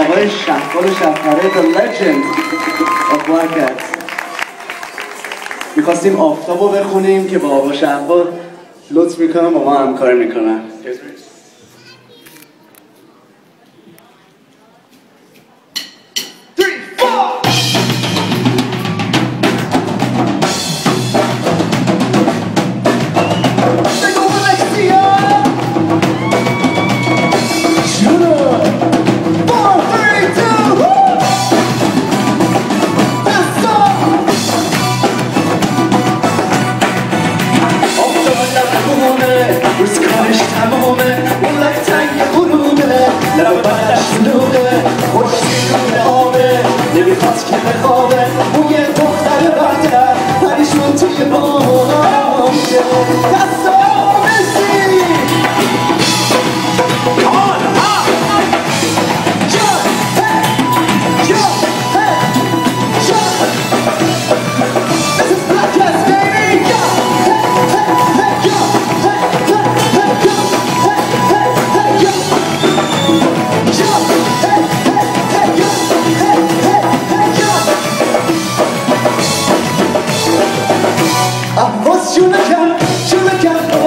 آقای شهبال شب‌پره The Legend of Black Cats. میخواستیم آفتابو بخونیم که با آقا شهبال لطف میکنم با ما همکاری میکنن. روزکارش تمامه اون لکتنگ غروبه لبش نوره خوشی نور آبه نمیخواست که بخوابه اون یه دختر برتر پریشون توی بامشه دستا مسی آن ها جان هی جان هی جان This is Black Cats, baby! I was shooting a gun,